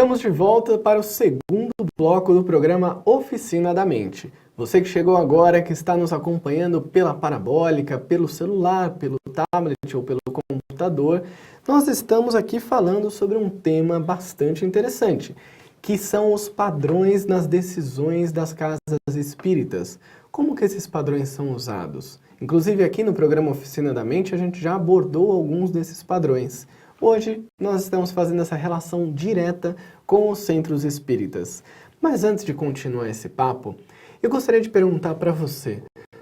Estamos de volta para o segundo bloco do programa Oficina da Mente. Você que chegou agora, que está nos acompanhando pela parabólica, pelo celular, pelo tablet ou pelo computador, nós estamos aqui falando sobre um tema bastante interessante, que são os padrões nas decisões das casas espíritas. Como que esses padrões são usados? Inclusive aqui no programa Oficina da Mente a gente já abordou alguns desses padrões. Hoje nós estamos fazendo essa relação direta com os centros espíritas. Mas antes de continuar esse papo, eu gostaria de perguntar para você.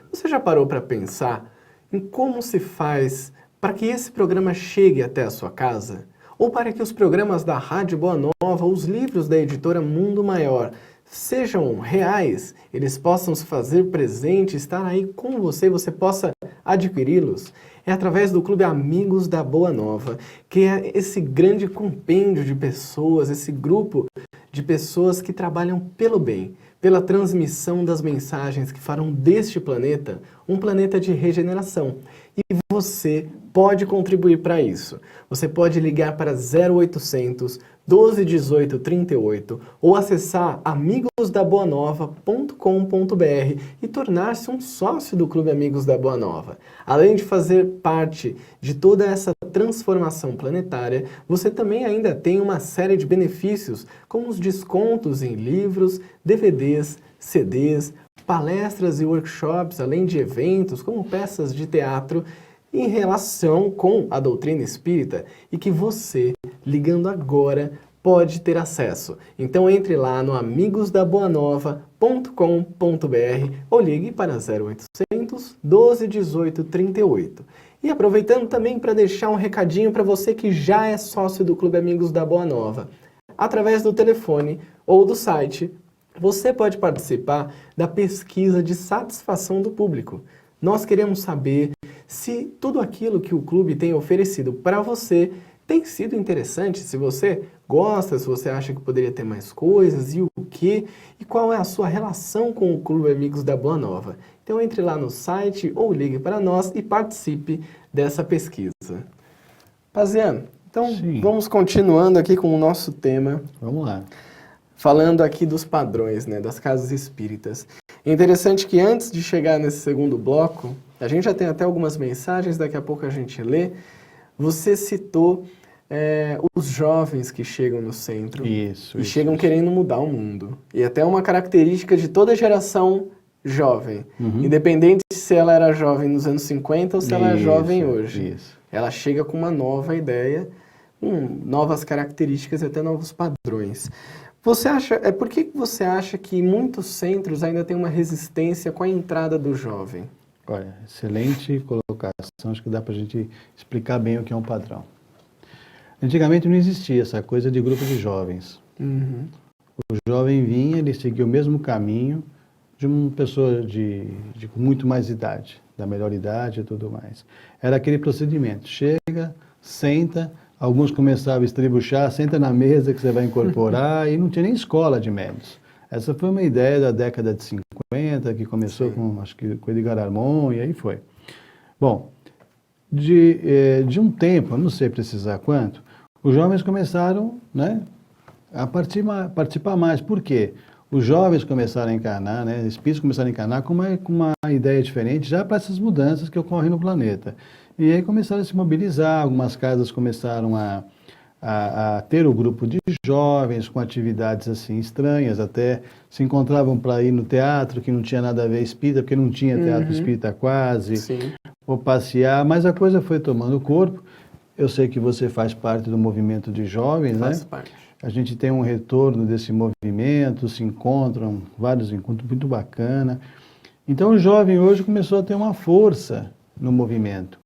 Você já parou para pensar em como se faz para que esse programa chegue até a sua casa? Ou para que os programas da Rádio Boa Nova, os livros da editora Mundo Maior, sejam reais, eles possam se fazer presente, estar aí com você, você possa adquiri-los? É através do Clube Amigos da Boa Nova, que é esse grande compêndio de pessoas, esse grupo de pessoas que trabalham pelo bem, pela transmissão das mensagens que farão deste planeta um planeta de regeneração. E você pode contribuir para isso. Você pode ligar para 0800 12 18 38 ou acessar amigosdaboanova.com.br e tornar-se um sócio do Clube Amigos da Boa Nova. Além de fazer parte de toda essa transformação planetária, você também ainda tem uma série de benefícios, como os descontos em livros, DVDs, CDs, palestras e workshops, além de eventos como peças de teatro, em relação com a doutrina espírita e que você, ligando agora, pode ter acesso. Então entre lá no amigosdaboanova.com.br ou ligue para 0800 12 18 38. E aproveitando também para deixar um recadinho para você que já é sócio do Clube Amigos da Boa Nova. Através do telefone ou do site, você pode participar da pesquisa de satisfação do público. Nós queremos saber se tudo aquilo que o clube tem oferecido para você tem sido interessante, se você gosta, se você acha que poderia ter mais coisas e o que, e qual é a sua relação com o Clube Amigos da Boa Nova. Então entre lá no site ou ligue para nós e participe dessa pesquisa. Paziano, então vamos continuando aqui com o nosso tema. Vamos lá. Falando aqui dos padrões, né, das casas espíritas. É interessante que antes de chegar nesse segundo bloco, a gente já tem até algumas mensagens, daqui a pouco a gente lê. Você citou os jovens que chegam no centro chegam querendo mudar o mundo. E até uma característica de toda geração jovem, independente se ela era jovem nos anos 50 ou se ela é jovem hoje. Ela chega com uma nova ideia, novas características e até novos padrões. Você acha, por que você acha que muitos centros ainda têm uma resistência com a entrada do jovem? Olha, excelente colocação, acho que dá para a gente explicar bem o que é um padrão. Antigamente não existia essa coisa de grupo de jovens. O jovem vinha, ele seguia o mesmo caminho de uma pessoa com muito mais idade, da melhor idade e tudo mais. Era aquele procedimento, chega, senta, alguns começavam a estribuchar, senta na mesa que você vai incorporar, e não tinha nem escola de médios. Essa foi uma ideia da década de 50, que começou com, acho que, com Edgar Armon, e aí foi. Bom, de um tempo, eu não sei precisar quanto, os jovens começaram, né, a participar mais. Por quê? Os jovens começaram a encarnar, né, os espíritos começaram a encarnar com uma ideia diferente já para essas mudanças que ocorrem no planeta. E aí começaram a se mobilizar, algumas casas começaram a ter o grupo de jovens com atividades assim estranhas, até se encontravam para ir no teatro, que não tinha nada a ver espírita, porque não tinha teatro espírita quase, ou passear, mas a coisa foi tomando corpo. Eu sei que você faz parte do movimento de jovens, né? Faz parte. A gente tem um retorno desse movimento, se encontram, vários encontros, muito bacana. Então o jovem hoje começou a ter uma força no movimento.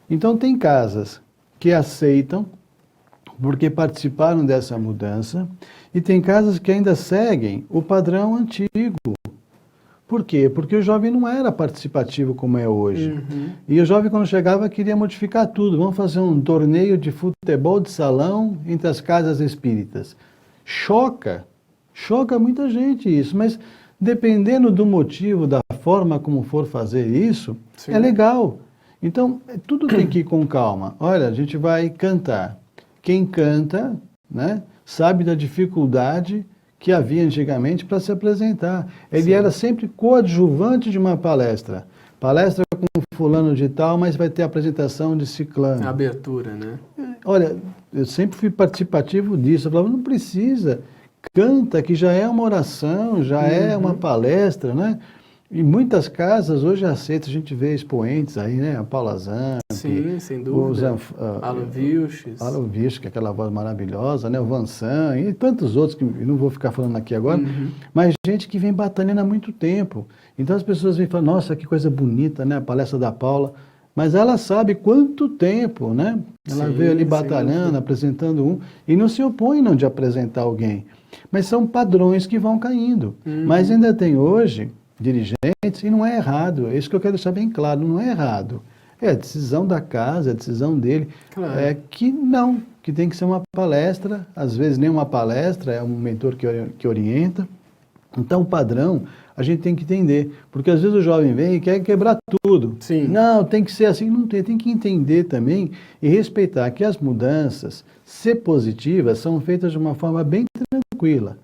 Então tem casas que aceitam, porque participaram dessa mudança, e tem casas que ainda seguem o padrão antigo. Por quê? Porque o jovem não era participativo como é hoje. E o jovem, quando chegava, queria modificar tudo. Vamos fazer um torneio de futebol de salão entre as casas espíritas. Choca muita gente isso, mas dependendo do motivo, da forma como for fazer isso, é legal. Então, tudo tem que ir com calma. Olha, a gente vai cantar. Quem canta, né, sabe da dificuldade que havia antigamente para se apresentar. Ele era sempre coadjuvante de uma palestra. Palestra com fulano de tal, mas vai ter a apresentação de ciclano. A abertura, né? Olha, eu sempre fui participativo disso. Eu falava, não precisa, canta, que já é uma oração, já é uma palestra, né? Em muitas casas hoje aceita, a gente vê expoentes aí, né? A Paula Zamp. Sim, sem dúvida. Alan Vilches. Alan Vilches, que é aquela voz maravilhosa, né? O Vansan e tantos outros que eu não vou ficar falando aqui agora, mas gente que vem batalhando há muito tempo. Então as pessoas vêm falar, nossa, que coisa bonita, né? A palestra da Paula. Mas ela sabe quanto tempo, né? Ela veio ali batalhando, apresentando e não se opõe não de apresentar alguém. Mas são padrões que vão caindo. Mas ainda tem hoje dirigentes, e não é errado, é isso que eu quero deixar bem claro, não é errado. É a decisão da casa, é a decisão dele, que tem que ser uma palestra, às vezes nem uma palestra, é um mentor que orienta. Então o padrão a gente tem que entender, porque às vezes o jovem vem e quer quebrar tudo. Sim. Não, tem que ser assim, não tem que entender também e respeitar que as mudanças, se positivas, são feitas de uma forma bem tranquila.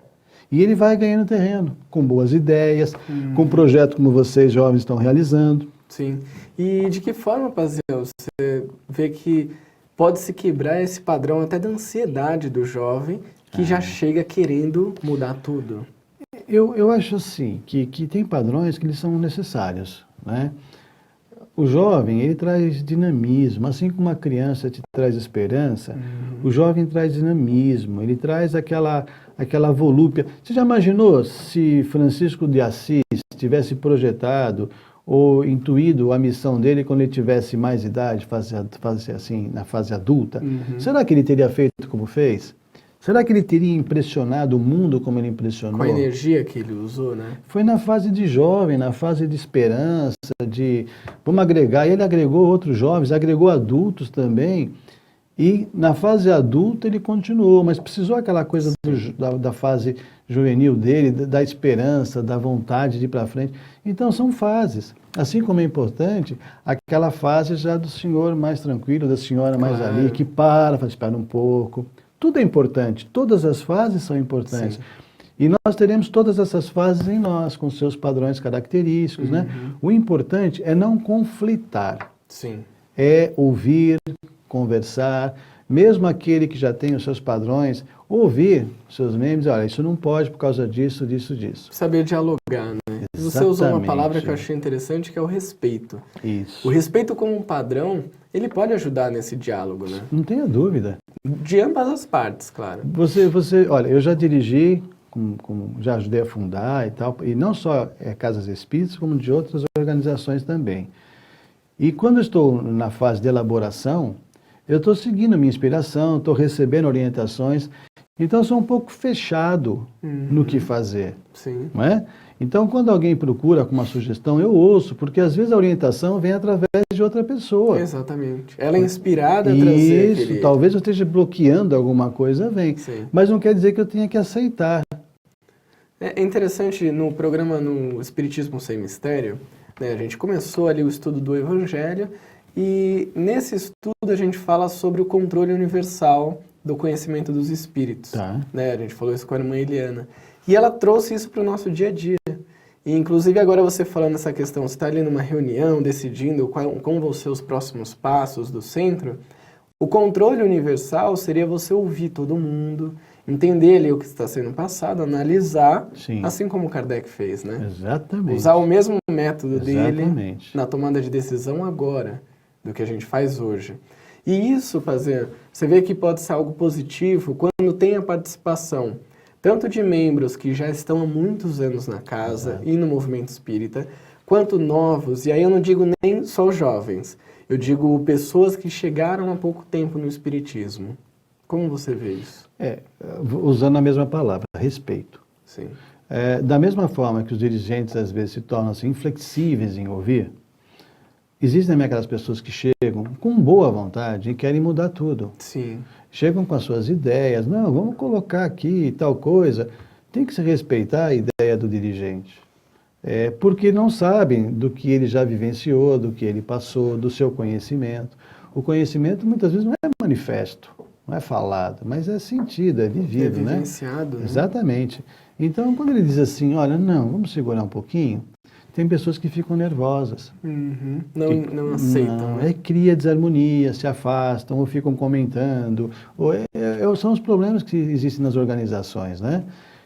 E ele vai ganhando terreno, com boas ideias, com um projeto como vocês jovens estão realizando. Sim. E de que forma, Paziel, você vê que pode-se quebrar esse padrão até da ansiedade do jovem que já chega querendo mudar tudo? Eu acho assim, que tem padrões que eles são necessários, né? O jovem, ele traz dinamismo, assim como uma criança te traz esperança, o jovem traz dinamismo, ele traz aquela volúpia. Você já imaginou se Francisco de Assis tivesse projetado ou intuído a missão dele quando ele tivesse mais idade, fazer assim, na fase adulta? Será que ele teria feito como fez? Será que ele teria impressionado o mundo como ele impressionou? Com a energia que ele usou, né? Foi na fase de jovem, na fase de esperança, de vamos agregar. E ele agregou outros jovens, agregou adultos também. E na fase adulta ele continuou, mas precisou aquela coisa da fase juvenil dele, da esperança, da vontade de ir para frente. Então são fases. Assim como é importante aquela fase já do senhor mais tranquilo, da senhora mais ali, que fala, espera um pouco. Tudo é importante, todas as fases são importantes. Sim. E nós teremos todas essas fases em nós, com seus padrões característicos, né? O importante é não conflitar. Sim. É ouvir, conversar, mesmo aquele que já tem os seus padrões, ouvir seus membros, olha, isso não pode por causa disso, disso. Saber dialogar, né? Exatamente. Você usou uma palavra que eu achei interessante, que é o respeito. Isso. O respeito como um padrão, ele pode ajudar nesse diálogo, né? Não tenha dúvida. De ambas as partes, claro. Olha, eu já dirigi, já ajudei a fundar e tal, e não só casas espíritas, como de outras organizações também. E quando eu estou na fase de elaboração, eu estou seguindo minha inspiração, estou recebendo orientações, então eu sou um pouco fechado no que fazer. Sim. Não é? Então, quando alguém procura com uma sugestão, eu ouço, porque às vezes a orientação vem através de outra pessoa. Exatamente. Ela é inspirada a trazer Isso, talvez eu esteja bloqueando alguma coisa, vem. Sim. Mas não quer dizer que eu tenha que aceitar. É interessante, no programa no Espiritismo Sem Mistério, né, a gente começou ali o estudo do Evangelho, e nesse estudo a gente fala sobre o controle universal do conhecimento dos espíritos. Tá. Né, a gente falou isso com a irmã Eliana. E ela trouxe isso para o nosso dia a dia. E, inclusive, agora você falando essa questão, você está ali numa reunião, decidindo como vão ser os próximos passos do centro, o controle universal seria você ouvir todo mundo, entender ali o que está sendo passado, analisar, Sim. assim como Kardec fez, né? Exatamente. Usar o mesmo método dele Exatamente. na tomada de decisão agora, do que a gente faz hoje. E isso, você vê que pode ser algo positivo quando tem a participação tanto de membros que já estão há muitos anos na casa e no movimento espírita, quanto novos, e aí eu não digo nem só jovens, eu digo pessoas que chegaram há pouco tempo no espiritismo. Como você vê isso? Usando a mesma palavra, respeito. Sim. Da mesma forma que os dirigentes às vezes se tornam assim, inflexíveis em ouvir, existem também aquelas pessoas que chegam com boa vontade e querem mudar tudo. Sim. Chegam com as suas ideias, não, vamos colocar aqui tal coisa. Tem que se respeitar a ideia do dirigente. Porque não sabem do que ele já vivenciou, do que ele passou, do seu conhecimento. O conhecimento muitas vezes não é manifesto. não é falado, mas é sentido, é vivido, né? vivenciado, né? Exatamente. Então, quando ele diz assim, olha, não, vamos segurar um pouquinho, tem pessoas que ficam nervosas. Uhum. Não Que aceitam, né? cria desarmonia, se afastam, ou ficam comentando, são os problemas que existem nas organizações, né?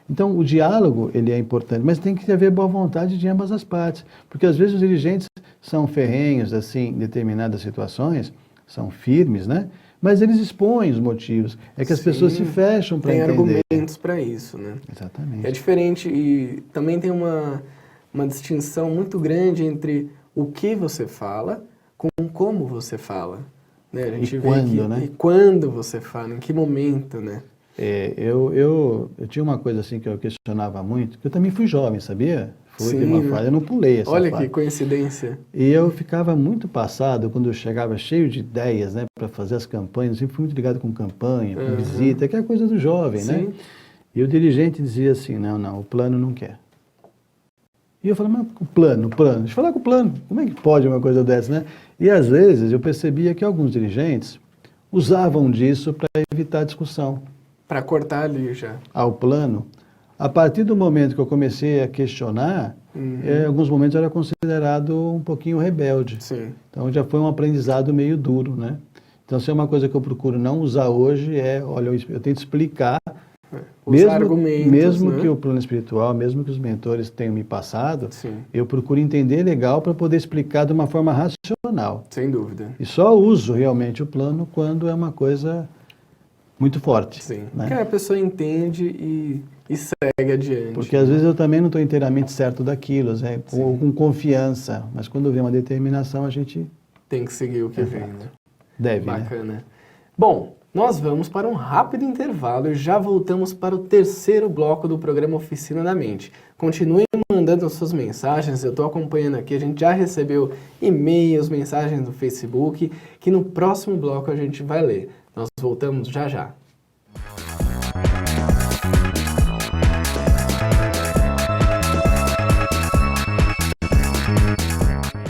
Então, o diálogo, ele é importante, mas tem que haver boa vontade de ambas as partes, porque às vezes os dirigentes são ferrenhos, assim, em determinadas situações, são firmes, né? Mas eles expõem os motivos, é que as pessoas se fecham para entender. Tem argumentos para isso, né? Exatamente. É diferente e também tem uma distinção muito grande entre o que você fala com como você fala, né? A gente E vê quando, né? E quando você fala, em que momento, né? Eu tinha uma coisa assim que eu questionava muito, que eu também fui jovem, sabia? Fui de Sim, uma né? fase, eu não pulei essa Olha fase. que coincidência. E eu ficava muito passado quando eu chegava cheio de ideias, né, para fazer as campanhas. Eu sempre fui muito ligado com campanha, com visita, que é coisa do jovem, né? Sim. E o dirigente dizia assim, não, o plano não quer. E eu falava, mas o plano. Deixa eu falar com o plano. Como é que pode uma coisa dessa, né? E às vezes eu percebia que alguns dirigentes usavam disso para evitar discussão. Para cortar ali já. Ao plano. A partir do momento que eu comecei a questionar, em alguns momentos eu era considerado um pouquinho rebelde. Sim. Então já foi um aprendizado meio duro, né? Então, se é uma coisa que eu procuro não usar hoje, olha, eu tento explicar, Os argumentos, mesmo né? que o plano espiritual, mesmo que os mentores tenham me passado, Sim. eu procuro entender legal para poder explicar de uma forma racional. Sem dúvida. E só uso realmente o plano quando é uma coisa muito forte. Sim. Né? Que a pessoa entende e segue adiante. Porque às vezes eu também não estou inteiramente certo daquilo, né? Ou com confiança, mas quando vem uma determinação a gente tem que seguir o que vem, né? deve. Bacana. Né? Bom, nós vamos para um rápido intervalo e já voltamos para o terceiro bloco do programa Oficina da Mente. Continue mandando as suas mensagens, eu estou acompanhando aqui, a gente já recebeu e-mails, mensagens do Facebook, que no próximo bloco a gente vai ler. Nós voltamos já já.